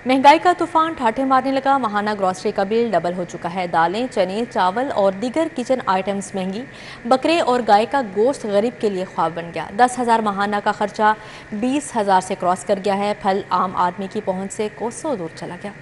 महंगाई का तूफान ठाठे मारने लगा। माहाना ग्रॉसरी का बिल डबल हो चुका है। दालें, चने, चावल और दीगर किचन आइटम्स महंगी। बकरे और गाय का गोश्त गरीब के लिए ख्वाब बन गया। 10,000 माहाना का खर्चा 20,000 से क्रॉस कर गया है। फल आम आदमी की पहुंच से कोसों दूर चला गया।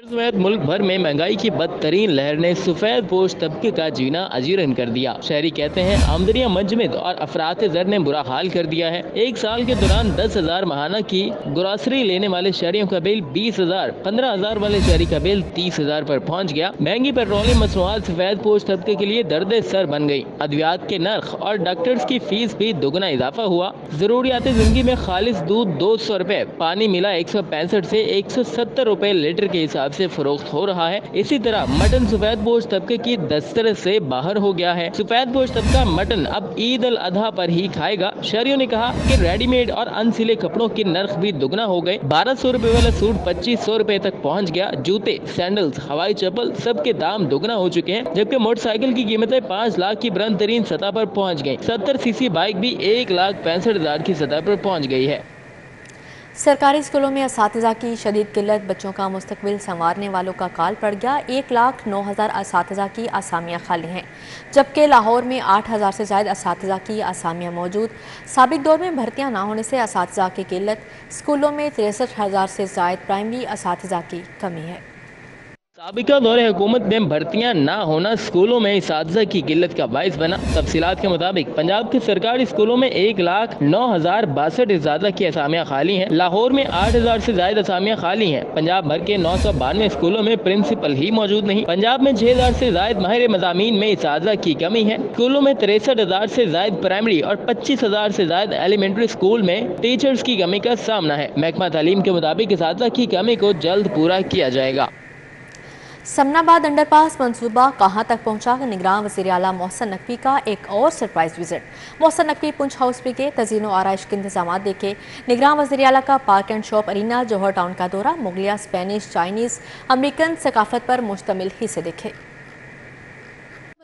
समेत मुल्क भर में महंगाई की बदतरीन लहर ने सफेद पोश तबके का जीना अजीरन कर दिया। शहरी कहते हैं आमदनियां मंजमद और अफरात ज़र ने बुरा हाल कर दिया है। एक साल के दौरान 10,000 माहाना की ग्रोसरी लेने वाले शहरियों का बिल 20,000, 15,000 वाले शहरी का बिल 30,000 पर पहुंच गया। महंगी पेट्रोलियम मसनूआत सफेद पोश तबके के लिए दर्द सर बन गई। अद्वियात के नर्ख और डॉक्टर्स की फीस भी दोगुना इजाफा हुआ। जरूरियात जिंदगी में खालिस दूध 200 रुपए, पानी मिला 165 से 170 रुपए लीटर के हिसाब से फरोख्त हो रहा है। इसी तरह मटन सफेद पोश तबके की दस्तरस से बाहर हो गया है। सफेद पोश तबका मटन अब ईद अल अधा पर ही खाएगा। शहरियों ने कहा कि रेडीमेड और अनसिले कपड़ों के नर्ख भी दुगना हो गए। 1200 रुपए वाला सूट 2500 रुपए तक पहुंच गया। जूते, सैंडल्स, हवाई चप्पल सबके दाम दुगना हो चुके हैं। जबकि मोटरसाइकिल की कीमतें 5 लाख की बुलंद तरीन सतह पर पहुंच गई। 70 सीसी बाइक भी 1,65,000 की सतह पर पहुंच गई है। सरकारी स्कूलों में असातिज़ा की शदीद किल्लत। बच्चों का मुस्तकबिल संवारने वालों का काल पड़ गया। 1,09,000 असातिज़ा की असामियाँ खाली हैं, जबकि लाहौर में 8,000 से ज़ायद असातिज़ा की असामियाँ मौजूद। साबिक दौर में भर्तियाँ ना होने से असातिज़ा की किल्लत। स्कूलों में 63,000 से ज़ायद प्राइमरी असातिज़ा की कमी है। साबिका दौरे हुकूमत में भर्तियां ना होना स्कूलों में इसातिज़ा की किल्लत का बाइस बना। तफसीलात के मुताबिक पंजाब के सरकारी स्कूलों में 1,09,062 इजाज़ा की असामियाँ खाली हैं। लाहौर में 8,000 से ज्यादा असामियाँ खाली हैं। पंजाब भर के 992 स्कूलों में प्रिंसिपल ही मौजूद नहीं। पंजाब में 6,000 से ज्यादा माहिर मज़ामीन में इसातिज़ा की कमी है। स्कूलों में 63,000 से ज्यादा प्राइमरी और 25,000 से ज्यादा एलिमेंट्री स्कूल में टीचर्स की कमी का सामना है। महकमा तालीम के मुताबिक इसातिज़ा की कमी को जल्द पूरा किया जाएगा। समनाबाद अंडरपास मंसूबा कहां तक पहुंचा? निगरान वज़ीर आला मोहसिन नकवी का एक और surprise visit. Mohsin Naqvi Poonch house पे गए, तज़ीन व आराइश के इंतजाम देखे। निगरान वज़ीर आला का park and shop arena Johar town का दौरा, मुगलिया, स्पेनिश, चाइनीज़, अमरीकन सकाफत पर मुश्तमिल हिस्से देखे।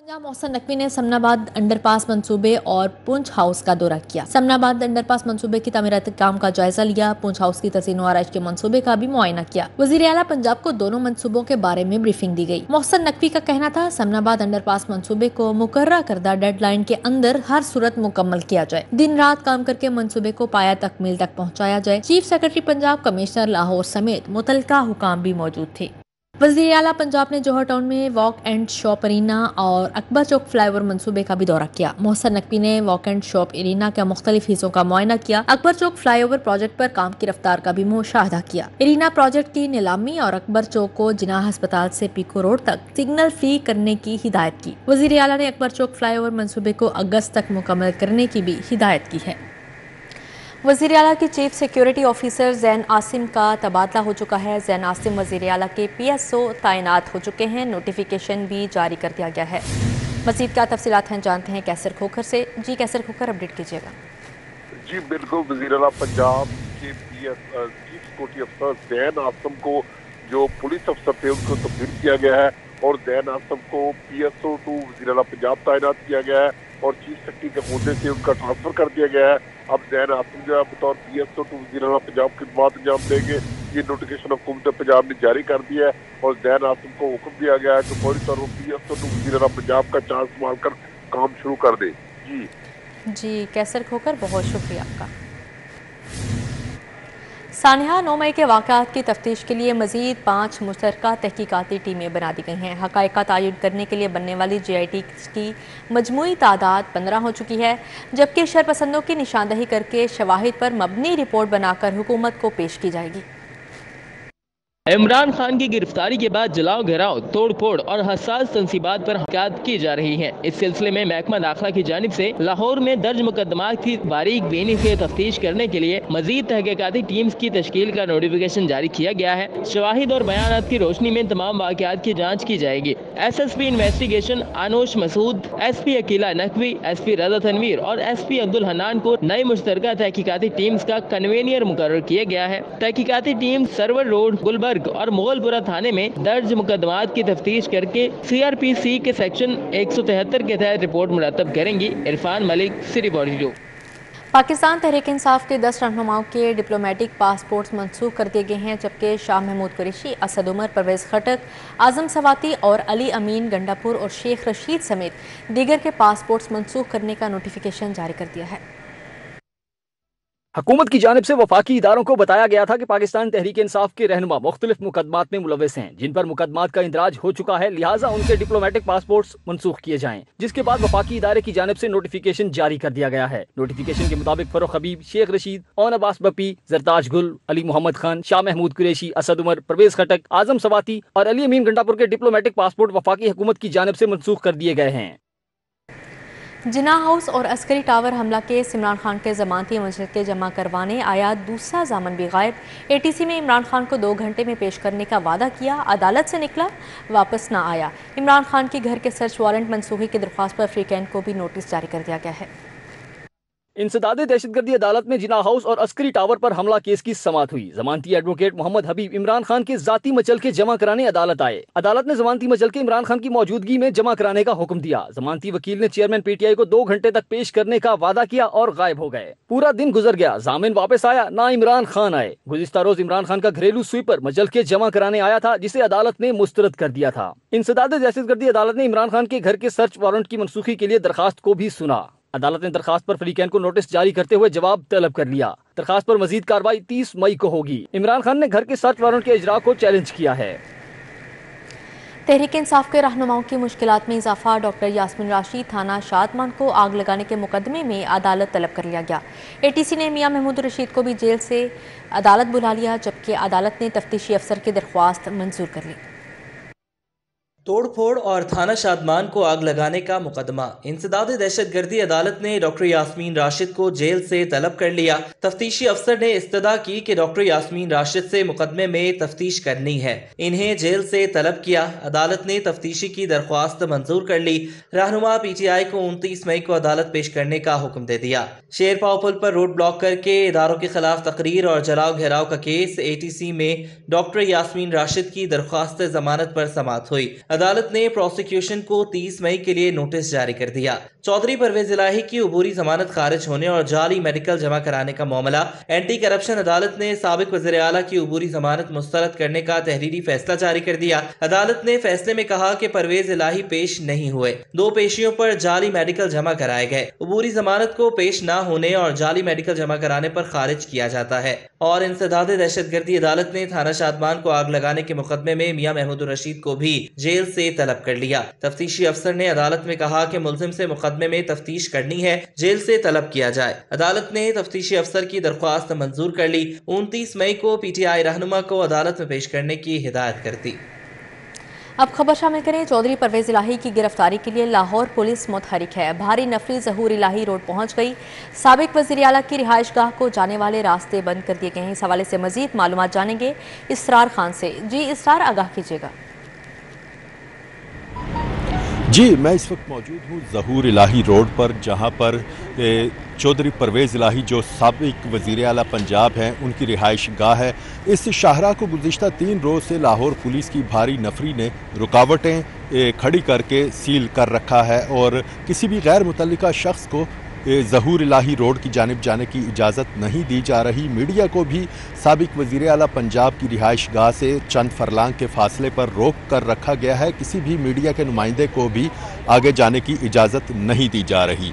पंजाब मोहसिन नकवी ने समनाबाद अंडरपास मंसूबे और पुंछ हाउस का दौरा किया। समनाबाद अंडरपास मंसूबे की तामीराती काम का जायजा लिया। पुंछ हाउस की तज़ीन व आराइश के मंसूबे का भी मुआयना किया। वज़ीर आला पंजाब को दोनों मंसूबों के बारे में ब्रीफिंग दी गई। मोहसिन नकवी का कहना था समनाबाद अंडरपास मंसूबे को मुकर्रर करदा डेडलाइन के अंदर हर सूरत मुकम्मल किया जाए। दिन रात काम करके मंसूबे को पाया तकमील तक पहुँचाया जाए। Chief secretary Punjab, commissioner Lahore समेत मुतल्लिका हुकाम भी मौजूद थे। वज़ीर आला पंजाब ने जौहर टाउन में वॉक एंड शॉप अरीना और अकबर चौक फ्लाईओवर मंसूबे का भी दौरा किया। मोहसिन नकवी ने वॉक एंड शॉप अरीना के मुख्तलिफ हिस्सों का मुआयना किया। अकबर चौक फ्लाईओवर प्रोजेक्ट पर काम की रफ्तार का भी मुशाहिदा किया। अरीना प्रोजेक्ट की नीलामी और अकबर चौक को जिनाह अस्पताल से पीको रोड तक सिग्नल फ्री करने की हिदायत की। वज़ीर आला ने अकबर चौक फ्लाईओवर मंसूबे को अगस्त तक मुकम्मल करने की भी हिदायत की है। वज़ीर आला के चीफ सिक्योरिटी ऑफिसर ज़ैन आसिम का तबादला हो चुका है। ज़ैन आसिम वज़ीर आला के PSO तैनात हो चुके हैं। नोटिफिकेशन भी जारी कर दिया गया है। मज़ीद क्या तफसीलात हैं जानते हैं कैसर खोखर से। जी कैसर खोखर, अपडेट कीजिएगा। जी बिल्कुल, वज़ीर आला पंजाब के चीफ सिक्योरिटी अफसर ज़ैन आसिम को जो पुलिस अफसर थे उनको तब्दील किया गया है और ज़ैन आसिम को PSO टू वज़ीर आला पंजाब तैनात किया गया है और चीफ सेक्रेटरी के ओहदे से उनका ट्रांसफर कर दिया गया है। अब ज़ैन आसिम जो है बतौर PSO टू वज़ीर आला पंजाब खिदमत अंजाम देंगे। ये नोटिफिकेशन हुकूमत पंजाब ने जारी कर दिया है और ज़ैन आसिम को हुक्म दिया गया है कि फौरी तौर पर PSO टू वज़ीर आला पंजाब का चार्ज संभाल कर काम शुरू कर दे। जी कैसर खोकर, बहुत शुक्रिया आपका। सानिया 9 मई के वाक़यात की तफ्तीश के लिए मज़ीद 5 मुश्तरका तहकीकाती टीमें बना दी गई हैं। हक़ाइक़ का तयन करने के लिए बनने वाली GIT की मजमूई तादाद 15 हो चुकी है, जबकि शरपसंदों की निशानदही करके शवाहिद पर मबनी रिपोर्ट बनाकर हुकूमत को पेश की जाएगी। इमरान खान की गिरफ्तारी के बाद जलाओ घेराव, तोड़ फोड़ और हसास तंसीबात पर हक़ायत की जा रही हैं। इस सिलसिले में महकमा दाखिला की जानिब से लाहौर में दर्ज मुकदमात की बारीक बीनी से तफ्तीश करने के लिए मजीद तहकीकाती टीम्स की तश्कील का नोटिफिकेशन जारी किया गया है। शवाहिद और बयानात की रोशनी में तमाम वाक़यात की जाँच की जाएगी। SSP investigation Anosh Masood, SP Aqeela Naqvi, SP Raza Tanveer और SP अब्दुल हनान को नई मुश्तरका तहकीकाती टीम्स का कन्वेनियर मुकर्रर किया गया है। तहकीकाती टीम सरवर रोड, गुलबर्ग और मुगलपुरा थाने में दर्ज मुकदमात की तफ्तीश करके CRPC के सेक्शन 173 के तहत रिपोर्ट मुरतब करेंगी। इरफान मलिक, सिटी 42। पाकिस्तान तहरीक इंसाफ के 10 रहनुमाओं के डिप्लोमेटिक पासपोर्ट्स मंसूख कर दिए गए हैं, जबकि शाह महमूद कुरैशी, असद उमर, परवेज़ खटक, आज़म सवाती और अली अमीन गंडापुर और शेख रशीद समेत दीगर के पासपोर्ट्स मंसूख करने का नोटिफिकेशन जारी कर दिया है। हुकूमत की जानिब से वफाकी इदारों को बताया गया था कि पाकिस्तान तहरीक इंसाफ के रहनुमा मुख्तलिफ मुकदमात में मुलविस हैं, जिन पर मुकदमात का इंदराज हो चुका है, लिहाजा उनके डिप्लोमेटिक पासपोर्ट्स मनसूख किए जाएं, जिसके बाद वफाकी इदारे की जानिब से नोटिफिकेशन जारी कर दिया गया है। नोटिफिकेशन के मुताबिक फरोख हबीब, शेख रशीद, ओन अब्बास बप्पी, जरताज गुल, अली मोहम्मद खान, शाह महमूद कुरैशी, असद उमर, परवेज खटक, आजम सवाती और अली अमीन गंडापुर के डिप्लोमेटिक पासपोर्ट वफाकी हुकूमत की जानिब से मनसूख कर दिए गए हैं। जिन्ना हाउस और अस्करी टावर हमला केस इमरान खान के जमानती मुजरिद जमा करवाने आया दूसरा जामन भी गायब। एटीसी में इमरान खान को 2 घंटे में पेश करने का वादा किया, अदालत से निकला, वापस ना आया। इमरान खान के घर के सर्च वारंट मनसूखी की दरख्वास्त पर फ्रीकैन को भी नोटिस जारी कर दिया गया है। इंसदादे दहशतगर्दी अदालत में जिन्ना हाउस और अस्करी टावर पर हमला केस की समाअत हुई। जमानती एडवोकेट मोहम्मद हबीब इमरान खान के जाती मचल के जमा कराने अदालत आए। अदालत ने जमानती मचल के इमरान खान की मौजूदगी में जमा कराने का हुक्म दिया। जमानती वकील ने चेयरमैन पीटीआई को 2 घंटे तक पेश करने का वादा किया और गायब हो गए। पूरा दिन गुजर गया, जामिन वापस आया, ना इमरान खान आए। गुज़िश्ता रोज इमरान खान का घरेलू स्वीपर मचल के जमा कराने आया था, जिसे अदालत ने मुस्तरद कर दिया था। इंसदादे दहशतगर्दी अदालत ने इमरान खान के घर के सर्च वारंट की मनसूखी के लिए दरखास्त को भी सुना। अदालत ने दरखास्त पर फ्रीकैन को नोटिस जारी करते हुए जवाब तलब कर लिया। दरखास्त पर मजीद कार्रवाई 30 मई को होगी। इमरान खान ने घर के सर्च वारंट के इजरा को चैलेंज किया है। तहरीक इंसाफ के रहनुमाओं की मुश्किलात में इजाफा। डॉक्टर यास्मीन राशिद थाना शादमान को आग लगाने के मुकदमे में अदालत तलब कर लिया गया। एटीसी ने मियां महमूद रशीद को भी जेल से अदालत बुला लिया, जबकि अदालत ने तफ्तीशी अफसर की दरख्वास्त मंजूर कर ली। तोड़ फोड़ और थाना शादमान को आग लगाने का मुकदमा। इंसदादे दहशतगर्दी अदालत ने डॉक्टर यास्मीन राशिद को जेल से तलब कर लिया। तफ्तीशी अफसर ने इस्तदा की कि डॉक्टर यास्मीन राशिद से मुकदमे में तफ्तीश करनी है, इन्हें जेल से तलब किया। अदालत ने तफ्तीशी की दरख्वास्त मंजूर कर ली। रहनुमा पीटीआई को 29 मई को अदालत पेश करने का हुक्म दे दिया। शेरपाव पुल पर रोड ब्लॉक करके इदारों के खिलाफ तकरीर और जलाओ घेराव का केस। एटीसी में डॉक्टर यास्मीन राशिद की दरख्वास्त जमानत पर समाअत हुई। अदालत ने प्रोसिक्यूशन को 30 मई के लिए नोटिस जारी कर दिया। चौधरी परवेज इलाही की उबूरी जमानत खारिज होने और जाली मेडिकल जमा कराने का मामला। एंटी करप्शन अदालत ने साबिक वज़ीर आला की उबूरी जमानत मुस्तरद करने का तहरीरी फैसला जारी कर दिया। अदालत ने फैसले में कहा कि परवेज इलाही पेश नहीं हुए। 2 पेशियों पर जाली मेडिकल जमा कराए गए। उबूरी जमानत को पेश न होने और जाली मेडिकल जमा कराने पर खारिज किया जाता है। और इंसदादे दहशतगर्दी अदालत ने थाना शादमान को आग लगाने के मुकदमे में मियां महमूद रशीद को भी जेल से तलब कर लिया। तफ्तीशी अफसर ने अदालत में कहा कि मुल्जिम से मुकदमे में तफ्तीश करनी है, जेल से तलब किया जाए। अदालत ने तफ्तीशी अफसर की दरख्वास्त मंजूर कर ली। 29 मई को पीटीआई रहनुमा को अदालत में पेश करने की हिदायत कर दी। अब खबर शामिल करें। चौधरी परवेज इलाही की गिरफ्तारी के लिए लाहौर पुलिस मुतहरिक है। भारी नफरी ज़हूर इलाही रोड पहुंच गई। साबिक वज़ीर आला की रिहाइश गाह को जाने वाले रास्ते बंद कर दिए गए हैं। इस हवाले से मजीद मालूमात जानेंगे इसरार खान से। जी इसरार, आगाह कीजिएगा। जी, मैं इस वक्त मौजूद हूँ ज़हूर इलाही रोड पर, जहाँ पर चौधरी परवेज़ इलाही जो साबिक वज़ीर आला पंजाब हैं, उनकी रिहाइश गाह है। इस शाहरा को गुज़िश्ता 3 रोज़ से लाहौर पुलिस की भारी नफरी ने रुकावटें खड़ी करके सील कर रखा है और किसी भी गैर मुतल्लिका शख्स को ज़हूर इलाही रोड की जानिब जाने की इजाज़त नहीं दी जा रही। मीडिया को भी साबिक वज़ीर आला पंजाब की रिहाइश गाह से चंद फरलांग के फासले पर रोक कर रखा गया है। किसी भी मीडिया के नुमाइंदे को भी आगे जाने की इजाज़त नहीं दी जा रही।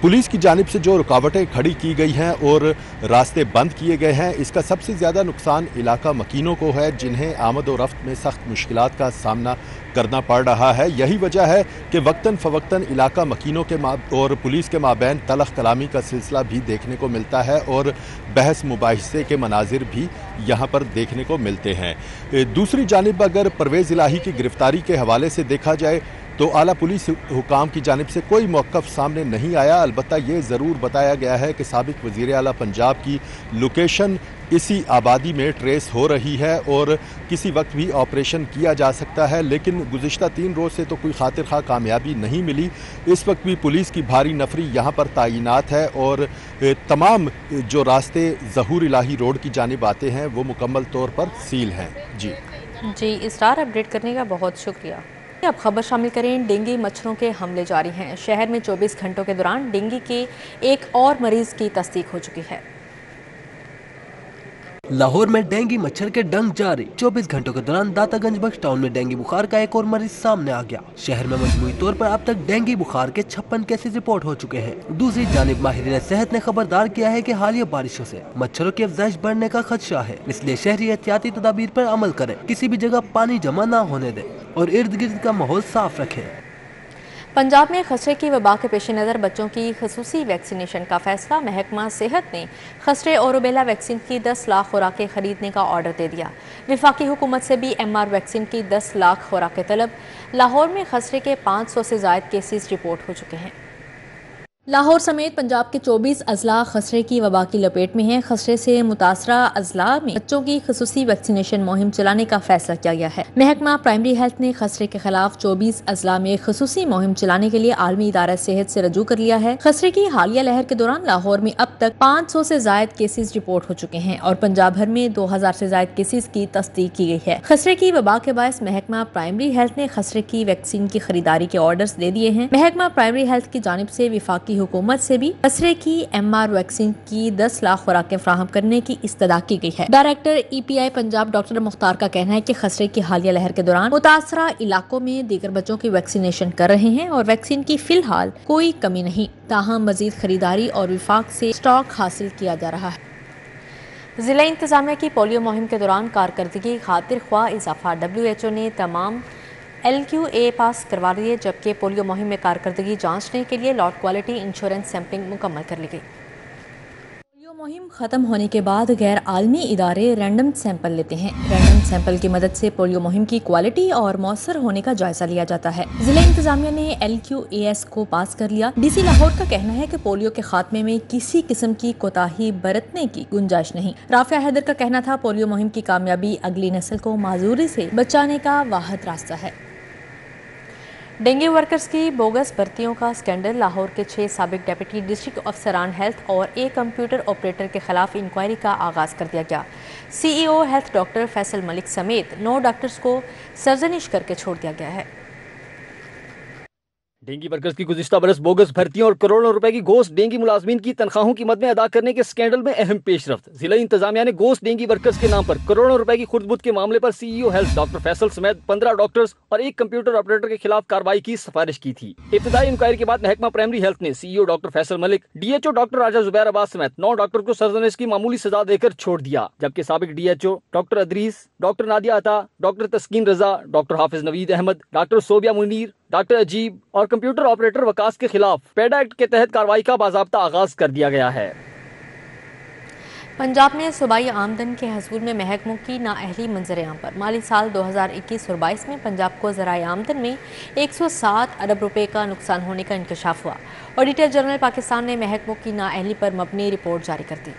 पुलिस की जानिब से जो रुकावटें खड़ी की गई हैं और रास्ते बंद किए गए हैं, इसका सबसे ज़्यादा नुकसान इलाका मकीनों को है, जिन्हें आमद व रफ्त में सख्त मुश्किलात का सामना करना पड़ रहा है। यही वजह है कि वक्तन फ़वक्तन इलाका मकीनों के और पुलिस के माबैन तलख कलामी का सिलसिला भी देखने को मिलता है और बहस मुबाहिसे के मनाजिर भी यहाँ पर देखने को मिलते हैं। दूसरी जानिब अगर परवेज़ इलाही की गिरफ्तारी के हवाले से देखा जाए तो आला पुलिस हुकाम की जानिब से कोई मौक़िफ़ सामने नहीं आया। अलबत्ता ये ज़रूर बताया गया है कि साबिक वज़ीर आला पंजाब की लोकेशन इसी आबादी में ट्रेस हो रही है और किसी वक्त भी ऑपरेशन किया जा सकता है, लेकिन गुज़िश्ता 3 रोज़ से तो कोई खातिर खा कामयाबी नहीं मिली। इस वक्त भी पुलिस की भारी नफरी यहाँ पर तैनात है और तमाम जो रास्ते ज़हूर इलाही रोड की जानिब आते हैं वो मुकम्मल तौर पर सील हैं। जी इसरार, अपडेट करने का बहुत शुक्रिया। अब खबर शामिल करें। डेंगू मच्छरों के हमले जारी हैं। शहर में 24 घंटों के दौरान डेंगू के एक और मरीज की तस्दीक हो चुकी है। लाहौर में डेंगू मच्छर के डंक जारी। 24 घंटों के दौरान दातागंज बख्श टाउन में डेंगू बुखार का एक और मरीज सामने आ गया। शहर में मजमूई तौर पर अब तक डेंगू बुखार के 56 केसेस रिपोर्ट हो चुके हैं। दूसरी जानिब माहिरीन सेहत ने खबरदार किया है कि हालिया बारिशों से मच्छरों की अफजाइश बढ़ने का खदशा है, इसलिए शहरी एहतियाती तदाबीर पर अमल करें, किसी भी जगह पानी जमा न होने दें और इर्द गिर्द का माहौल साफ रखें। पंजाब में खसरे की वबा के पेश नज़र बच्चों की खसूसी वैक्सीनेशन का फैसला। महकमा सेहत ने खसरे और रुबेला वैक्सीन की 10 लाख खुराकें खरीदने का ऑर्डर दे दिया। वफाकी हुकूमत से भी MR वैक्सीन की 10 लाख खुराकें तलब। लाहौर में खसरे के 500 से ज़ायद केसेस रिपोर्ट हो चुके हैं। लाहौर समेत पंजाब के 24 अजला खसरे की वबा की लपेट में हैं। खसरे से मुतासरा अजला में बच्चों की खसूसी वैक्सीनेशन मुहिम चलाने का फैसला किया गया है। महकमा प्राइमरी हेल्थ ने खसरे के खिलाफ 24 अजला में खसूसी मुहिम चलाने के लिए आलमी इदारा सेहत से रजू कर लिया है। खसरे की हालिया लहर के दौरान लाहौर में अब तक 500 से जायद केसेस रिपोर्ट हो चुके हैं और पंजाब भर में 2000 से जायद केसेस की तस्दीक की गई है। खसरे की वबा के बायस महकमा प्राइमरी हेल्थ ने खसरे की वैक्सीन की खरीदारी के ऑर्डर्स दे दिए हैं। महकमा प्राइमरी हेल्थ की जानिब से वफाकी हुकूमत से भी खसरे की MR वैक्सीन की 10 लाख खुराकें फराहम करने की इस्तदा की गई है। Director EPI Punjab doctor Mukhtar का कहना है कि खसरे की हालिया लहर के दौरान मुतासरा इलाकों में दीगर बच्चों की वैक्सीनेशन कर रहे हैं और वैक्सीन की फिलहाल कोई कमी नहीं, ताहम मजीद खरीदारी और विफाक से स्टॉक हासिल किया जा रहा है। जिला इंतजामिया की पोलियो मुहिम के दौरान कारकर्दगी खातिर ख्वाह इजाफा। WHO ने तमाम LQA पास करवा दिए, जबकि पोलियो मुहिम में कारकर्दगी जांचने के लिए लॉट क्वालिटी इंश्योरेंस सैंपलिंग मुकम्मल कर ली गई। पोलियो मुहिम खत्म होने के बाद गैर आलमी इदारे रैंडम सैंपल लेते हैं। रैंडम सैंपल की मदद से पोलियो मुहिम की क्वालिटी और मौसर होने का जायजा लिया जाता है। जिला इंतजामिया ने LQAS को पास कर लिया। DC लाहौर का कहना है कि पोलियो के खात्मे में किसी किस्म की कोताही बरतने की गुंजाइश नहीं। राफिया हैदर का कहना था पोलियो मुहिम की कामयाबी अगली नस्ल को माजूरी से बचाने का वाहिद रास्ता है। डेंगू वर्कर्स की बोगस भर्तियों का स्कैंडल। लाहौर के 6 साबिक डेप्यूटी डिस्ट्रिक्ट अफसरान हेल्थ और एक कंप्यूटर ऑपरेटर के खिलाफ इंक्वायरी का आगाज कर दिया गया। CEO health doctor Faisal Malik समेत 9 डॉक्टर्स को सरजनिश करके छोड़ दिया गया है। डेंगू वर्कर्स की गुज़िश्ता बरस बोगस भर्तियों और करोड़ों रुपए की घोष डेंगू मुलाजमीन की तनख्वाहों की मद में अदा करने के स्कैंडल में अहम पेशरफ्त। जिला इंतजामिया ने घोष डेंगू वर्कर्स के नाम पर करोड़ों रुपए की खुर्द-बुद के मामले पर CEO हेल्थ डॉक्टर फैसल समेत 15 डॉक्टर्स और एक कंप्यूटर ऑपरेटर के खिलाफ कार्रवाई की सिफारिश की थी। इब्तिदाई इंक्वायरी के बाद महकमा प्राइमरी हेल्थ ने CEO doctor Faisal Malik, DHO doctor Raja Zubair Abbas समेत 9 डॉक्टर को सरजनिश की मामूली सजा देकर छोड़ दिया, जबकि साबिक DHO doctor Adris, doctor Nadia अता, डॉक्टर तस्कीन रजा, डॉक्टर हाफिज नवीद अहमद, डॉक्टर सोबिया मुनीर, डॉक्टर अजीब और कंप्यूटर ऑपरेटर वकास के खिलाफ पेडा एक्ट के तहत कार्रवाई का बाज़ाब्ता आगाज कर दिया गया है। पंजाब में सूबाई आमदन के हसूल में महकमों की नाअहली मंजर-ए-आम पर। माली साल 2021 और 22 में पंजाब को ज़राए आमदन में 107 अरब रुपए का नुकसान होने का इंकशाफ हुआ। ऑडिटर जनरल पाकिस्तान ने महकमों की नाअहली पर मबनी रिपोर्ट जारी कर दी।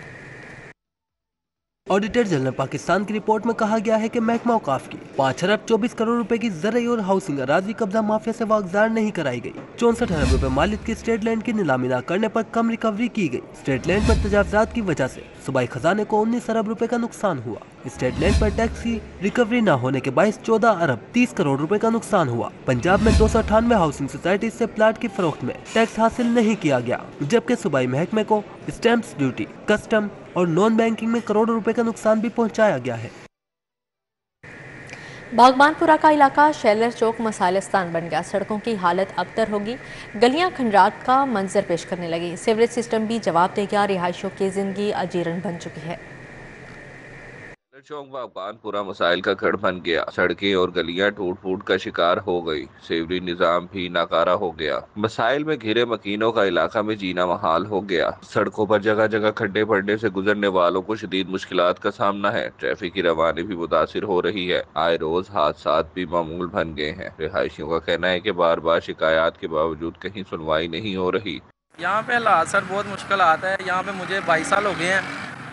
ऑडिटर जनरल पाकिस्तान की रिपोर्ट में कहा गया है कि महकमा औकाफ की 5 अरब 24 करोड़ रुपए की ज़राई और हाउसिंग अराजी कब्जा माफिया से वागजार नहीं कराई गई। 64 अरब रुपए मालिक की स्टेट लैंड की नीलामी न करने पर कम रिकवरी की गई। स्टेट लैंड पर तजावजात की वजह से सूबाई खजाने को 19 अरब रुपए का नुकसान हुआ। स्टेट लैंड पर टैक्स की रिकवरी न होने के बायस 14 अरब 30 करोड़ रुपए का नुकसान हुआ। पंजाब में 298 हाउसिंग सोसाइटी से प्लाट की फरोख्त में टैक्स हासिल नहीं किया गया, जबकि सूबाई महकमे को स्टैंप्स ड्यूटी, कस्टम और नॉन बैंकिंग में करोड़ों रुपए का नुकसान भी पहुंचाया गया है। बागबानपुरा का इलाका शेलर चौक मसाइलस्तान बन गया। सड़कों की हालत अबतर होगी, गलियां खंडरात का मंजर पेश करने लगी। सीवरेज सिस्टम भी जवाब दे गया। रिहायशियों की जिंदगी अजीरन बन चुकी है। चौक बागबानपुरा मसाइल का गढ़ बन गया। सड़कें और गलियां टूट फूट का शिकार हो गई। सेवरी निजाम भी नाकारा हो गया। मसाइल में घिरे मकीनों का इलाका में जीना महाल हो गया। सड़कों पर जगह जगह खड्डे पड़ने से गुजरने वालों को शदीद मुश्किलात का सामना है। ट्रैफिक की रवानी भी मुतासिर हो रही है। आए रोज हादसात भी मामूल बन गए हैं। रिहायशियों का कहना है कि बार बार शिकायत के बावजूद कहीं सुनवाई नहीं हो रही। यहाँ पे हालात सर बहुत मुश्किल आता है। यहाँ पे मुझे 22 साल हो गए हैं।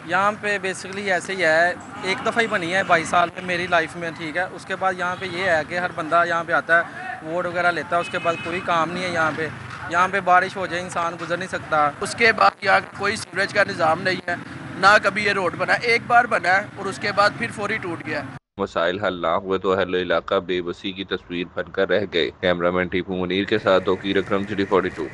यहाँ पे बेसिकली ऐसे ही है, एक दफ़ा ही बनी है 22 साल में मेरी लाइफ में, ठीक है। उसके बाद यहाँ पे ये है कि हर बंदा यहाँ पे आता है, वोट वगैरह लेता है, उसके बाद कोई काम नहीं है यहाँ पे। यहाँ पे बारिश हो जाए इंसान गुजर नहीं सकता। उसके बाद यहाँ कोई सीवरेज का निज़ाम नहीं है, ना कभी ये रोड बना, एक बार बना है और उसके बाद फिर फौरी टूट गया। مسائل حل نہ ہوئے تو اہل علاقہ بے بسی کی تصویر بن کر رہ گئے۔ کیمرامین ٹیپو منیر کے ساتھ توقیر اکرم، City 42۔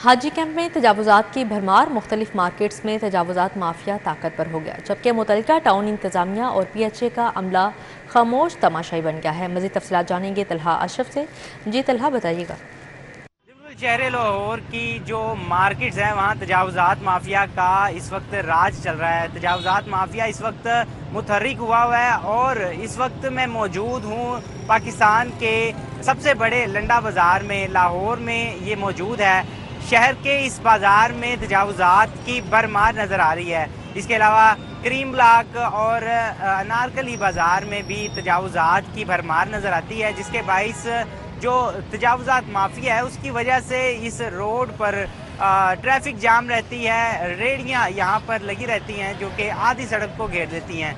حاجی کیمپ میں تجاوزات کی بھرمار، مختلف مارکیٹس میں تجاوزات مافیا طاقتور ہو گیا، جبکہ متعلقہ ٹاؤن انتظامیہ اور PHA کا عملہ خاموش تماشائی بن گیا ہے۔ مزید تفصیلات جانیں گے طلحہ اشرف سے۔ جی طلحہ، بتائیے گا۔ شہر لاہور کی جو مارکیٹس ہیں وہاں تجاوزات مافیا کا اس وقت راج چل رہا ہے۔ تجاوزات مافیا اس وقت متحرک ہوا ہے اور اس وقت میں موجود ہوں پاکستان کے سب سے بڑے لنڈا بازار میں، لاہور میں یہ موجود ہے۔ شہر کے اس بازار میں تجاوزات کی بھرمار نظر آ رہی ہے۔ اس کے علاوہ کریم بلاک اور انارکلی بازار میں بھی تجاوزات کی بھرمار نظر آتی ہے، جس کے باعث جو تجاوزات مافیا ہے اس کی وجہ سے اس روڈ پر ٹریفک جام رہتی ہے۔ ریڑیاں یہاں پر لگی رہتی ہیں جو کہ آدھی سڑک کو گھیر دیتی ہیں۔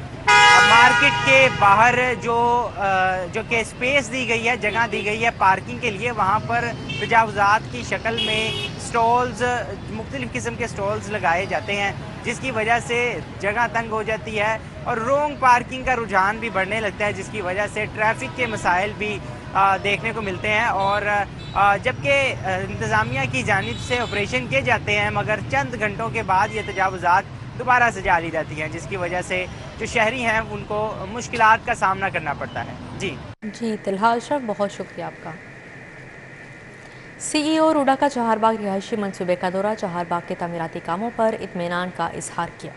مارکیٹ کے باہر جو کہ سپیس دی گئی ہے، جگہ دی گئی ہے پارکنگ کے لیے، وہاں پر تجاوزات کی شکل میں سٹولز، مختلف قسم کے سٹولز لگائے جاتے ہیں، جس کی وجہ سے جگہ تنگ ہو جاتی ہے اور رونگ پارکنگ کا رجحان بھی بڑھنے لگتا ہے، جس کی وجہ سے ٹریفک کے مسائل بھی دیکھنے کو ملتے ہیں۔ اور جبکہ انتظامیہ کی جانب سے آپریشن کیے جاتے ہیں، مگر چند گھنٹوں کے بعد یہ تجاوزات دوبارہ سے جاری رہتی ہیں، جس کی وجہ سے جو شہری ہیں ان کو مشکلات کا سامنا کرنا پڑتا ہے۔ جی طلحہ اشرف، بہت شکریہ آپ کا۔ CEO روڈا کا چہار باغ رہائشی منصوبے کا دورہ، چہار باغ کے تعمیراتی کاموں پر اطمینان کا اظہار کیا۔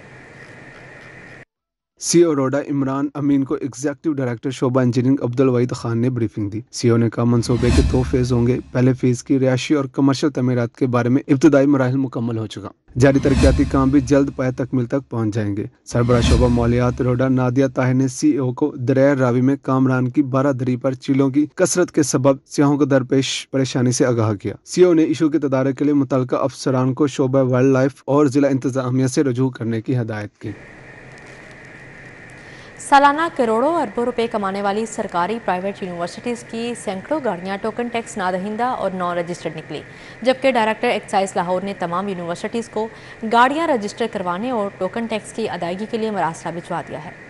CEO روڈا عمران امین کو ایگزیکٹو ڈائریکٹر شعبہ انجینئرنگ عبدالوحید خان نے بریفنگ دی۔ CEO نے کہا منصوبے کے 2 فیز ہوں گے۔ پہلے فیز کی رہائشی اور کمرشل تعمیرات کے بارے میں ابتدائی مراحل مکمل ہو چکا، جاری ترقیاتی کام بھی جلد پایہ تکمیل تک پہنچ جائیں گے۔ سربراہ شعبہ مالیات روڈا نادیہ طاہر نے CEO کو دریائے راوی میں کامران کی 12 دری پر چیلوں کی کثرت کے سبب سیاحوں کو درپیش پریشانی سے آگاہ کیا۔ CEO نے ایشو کے تدارک کے لیے متعلقہ افسران کو شعبہ وائلڈ لائف اور ضلع انتظامیہ سے رجوع کرنے کی ہدایت کی۔ سالانہ کروڑوں اربوں روپے کمانے والی سرکاری پرائیویٹ یونیورسٹیز کی سینکڑوں گاڑیاں ٹوکن ٹیکس نہ دہندہ اور نان رجسٹرڈ نکلی، جبکہ ڈائریکٹر ایکسائز لاہور نے تمام یونیورسٹیز کو گاڑیاں رجسٹر کروانے اور ٹوکن ٹیکس کی ادائیگی کے لیے مراسلہ بھجوا دیا ہے۔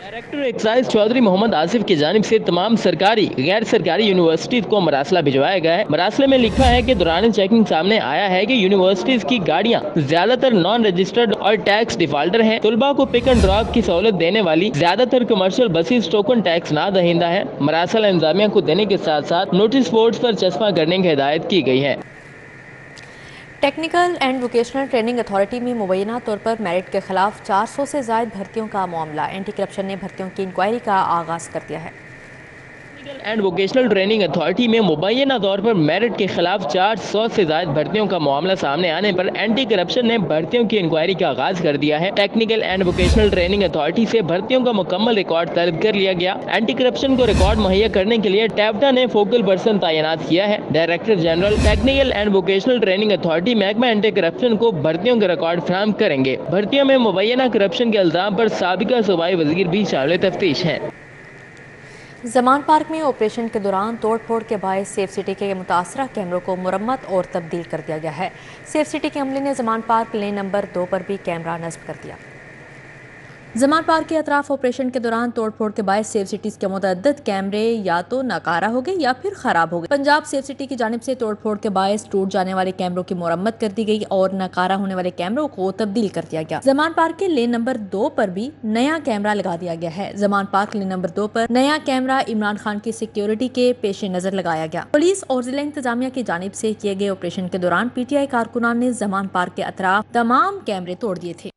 ڈائریکٹر ایکسائز چودھری محمد آصف کی جانب سے تمام سرکاری غیر سرکاری یونیورسٹیز کو مراسلہ بھجوایا گیا ہے۔ مراسلے میں لکھا ہے کہ دوران چیکنگ سامنے آیا ہے کہ یونیورسٹیز کی گاڑیاں زیادہ تر نان رجسٹرڈ اور ٹیکس ڈیفالٹر ہیں۔ طلباء کو پک اینڈ ڈراپ کی سہولت دینے والی زیادہ تر کمرشل بسیز ٹوکن ٹیکس نہ دہندہ ہے۔ مراسلہ انتظامیہ کو دینے کے ساتھ ساتھ نوٹس بورڈز پر چسپاں کرنے کی ہدایت کی گئی ہے۔ Technical and vocational training authority میں مبینہ طور پر میرٹ کے خلاف 400 سے زائد بھرتیوں کا معاملہ، اینٹی کرپشن نے بھرتیوں کی انکوائری کا آغاز کر دیا ہے۔ Technical and vocational training authority میں مبینہ طور پر میرٹ کے خلاف 400 سے زائد بھرتیوں کا معاملہ سامنے آنے پر اینٹی کرپشن نے بھرتیوں کی انکوائری کا آغاز کر دیا ہے۔ Technical and vocational training authority سے بھرتیوں کا مکمل ریکارڈ طلب کر لیا گیا۔ اینٹی کرپشن کو ریکارڈ مہیا کرنے کے لیے ٹیپٹا نے فوکل پرسن تعینات کیا ہے۔ Director general technical and vocational training authority محکمہ اینٹی کرپشن کو بھرتیوں کے ریکارڈ فراہم کریں گے۔ بھرتیوں میں مبینہ کرپشن کے الزام پر سابقہ صوبائی وزیر بھی شامل تفتیش ہیں۔ زمان پارک میں آپریشن کے دوران توڑ پھوڑ کے باعث سیف سٹی کے متاثرہ کیمروں کو مرمت اور تبدیل کر دیا گیا ہے۔ سیف سٹی کے عملے نے زمان پارک لین نمبر 2 پر بھی کیمرہ نصب کر دیا۔ زمان پارک کے اطراف آپریشن کے دوران توڑ پھوڑ کے باعث سیف سٹیز کے متعدد کیمرے یا تو ناکارہ ہو گئے یا پھر خراب ہو گئے۔ پنجاب سیف سٹی کی جانب سے توڑ پھوڑ کے باعث ٹوٹ جانے والے کیمروں کی مرمت کر دی گئی اور ناکارہ ہونے والے کیمروں کو تبدیل کر دیا گیا۔ زمان پارک کے لین نمبر 2 پر بھی نیا کیمرہ لگا دیا گیا ہے۔ زمان پارک لین نمبر 2 پر نیا کیمرہ عمران خان کی سیکیورٹی کے پیش نظر لگایا گیا۔ پولیس اور ضلع انتظامیہ کی جانب سے کیے گئے آپریشن کے دوران PTI کارکنان نے زمان پارک کے اطراف تمام کیمرے توڑ دیے تھے۔